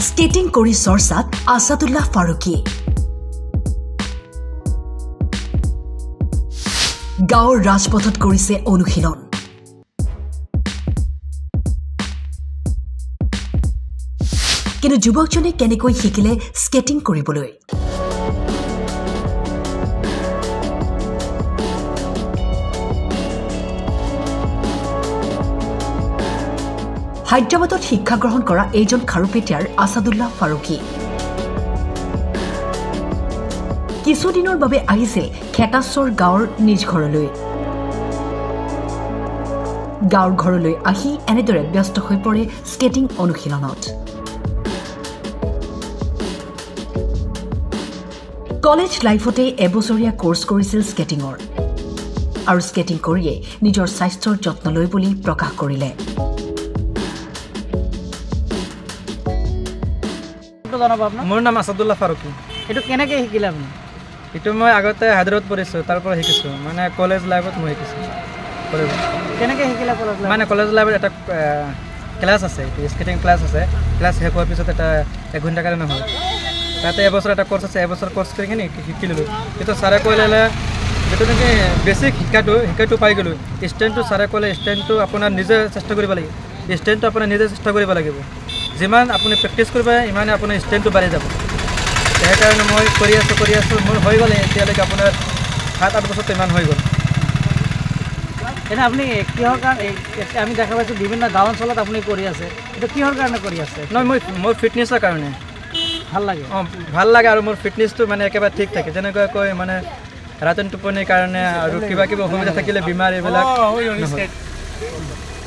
skating কৰি চৰ্চাত আসাদুল্লাহ ফাৰুকী গাঁৱৰ ৰাজপথত কৰিছে অনুশীলন কিন্তু যুৱকজনে কেনেকৈ শিকিলে স্কেটিং কৰিবলৈ হায়দৰাবাদত শিক্ষা গ্ৰহণ কৰা এইজন খাৰুপেটিয়াৰ আসাদুল্লাহ ফাৰুকী কিছুদিনৰ বাবে আহিছিল খেতাচৰ গাঁৱৰ নিজ ঘৰলৈ গাঁৱৰ ঘৰলৈ আহি এনেদৰে ব্যস্ত হৈ পৰে স্কেটিং অনুশীলনত কলেজ লাইফতে এবছৰীয়া কোৰ্স কৰিছিল স্কেটিঙৰ আৰু স্কেটিং কৰিয়ে নিজৰ স্বাস্থ্যৰ যত্ন লৈ বুলি প্ৰকাশ কৰিলে মোৰ নাম আসাদুল্লাহ ফাৰুকী এটো কেনেকৈ শিকিলে আপুনি এটো মই আগতে হায়দৰাবাদ পঢ়িছো তাৰ পৰা শিকিছো মানে কলেজ লাইফত মই শিকিছো কেনেকৈ শিকিলে কলেজ লাইফ মানে কলেজ লাইফত এটা ক্লাছ আছে স্কেটিং ক্লাছ আছে ক্লাছ শেষ হোৱাৰ পিছত এটা 1 ঘণ্টা কাৰণে হয় তাতে এবছৰ এটা কোৰ্স আছে এবছৰ কোৰ্স কৰি কিনে শিকিলো কিন্তু ছাৰে কৈলে যেটো নেকি বেছিক শিকাটো পাই গলো ষ্টেণ্ডটো ছাৰে ক'লে ষ্টেণ্ডটো আপোনাৰ নিজে চেষ্টা কৰিব লাগিব ষ্টেণ্ডটো আপোনাৰ নিজে চেষ্টা কৰিব লাগিব যিমান আপুনি প্ৰেক্টিছ কৰিব ইমানে আপোনাৰ ষ্টেণ্ডটো বাঢ়ি যাব সেইকাৰণে মই কৰি আছো মোৰ হৈ গ'ল এতিয়ালৈকে আপোনাৰ 7-8 বছৰ ইমান হৈ গ'ল এনে আপুনি কিহৰ কাৰণে আমি দেখা পাইছোঁ বিভিন্ন গাঁও অঞ্চলত আপুনি কৰি আছে এইটো কিহৰ কাৰণে কৰি আছে নহয় মোৰ ফিটনেছৰ কাৰণে ভাল লাগে ভাল লাগে আৰু মোৰ ফিটনেছটো মানে একেবাৰে ঠিক থাকে যেনেকৈ মানে ৰাতিৰ টোপনিৰ কাৰণে আৰু কিবা অসুবিধা থাকিলে বেমাৰ এইবিলাক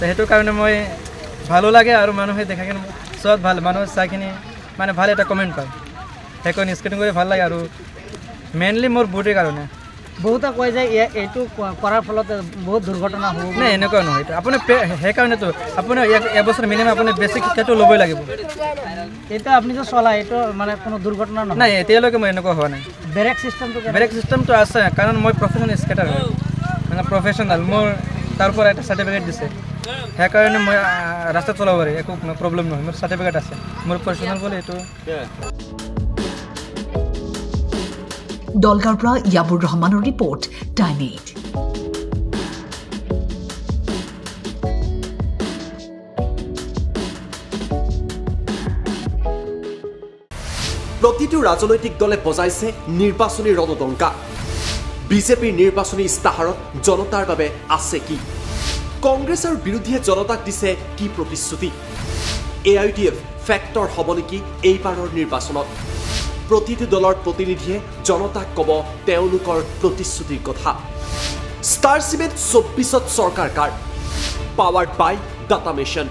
সেইটো কাৰণে মই ভালো লাগে আৰু মানুহে দেখা কিনে চব ভাল মানুহ চাইখিনি মানে ভাল এটা কমেণ্ট পায় সেইকাৰণে স্কেটিং কৰি ভাল লাগে আৰু মেইনলি মোৰ বডিৰ কাৰণে বহুতে কয় যে এইটো কৰাৰ ফলত বহুত দুৰ্ঘটনা হ'ব নাই এনেকুৱা নহয় আপুনি সেইকাৰণেতো আপুনি এবছৰ মিনিমাম আপুনি বেছিক শিক্ষাটো ল'বই লাগিব এতিয়া আপুনি যে চলাই এইটো মানে কোনো দুৰ্ঘটনা নহয় নাই এতিয়ালৈকে মই এনেকুৱা হোৱা নাই ব্ৰেক চিষ্টেমটো আছে কাৰণ মই প্ৰফেশ্যনেল স্কেটাৰ হয় মানে প্ৰফেশ্যনেল মোৰ তাৰ পৰা এটা চাৰ্টিফিকেট দিছে সেইকাৰণে মই ৰাস্তাত চলাব পাৰি একো প্ৰব্লেম নহয় মোৰ চাৰ্টিফিকেট আছে মোৰ প্ৰফেশ্যনেল বুলি এইটো দলগাঁৱৰ পৰা ইয়াবুৰ ৰহমানৰ ৰিপৰ্ট টাইম 8 প্ৰতিটো ৰাজনৈতিক দলে বজাইছে নিৰ্বাচনী ৰণদংকা বিজেপিৰ নিৰ্বাচনী ইস্তাহাৰত জনতাৰ বাবে আছে কি কংগ্ৰেছ আৰু বিৰোধীয়ে জনতাক দিছে কি প্ৰতিশ্ৰুতি AIUDF ফেক্টৰ হ'ব নেকি এইবাৰৰ নিৰ্বাচনত প্ৰতিটো দলৰ প্ৰতিনিধিয়ে জনতাক ক'ব তেওঁলোকৰ প্ৰতিশ্ৰুতিৰ কথা ষ্টাৰ চিমেণ্ট 24ত চৰকাৰ কাৰ পাৱাৰ্ড বাই ডাটা মেশন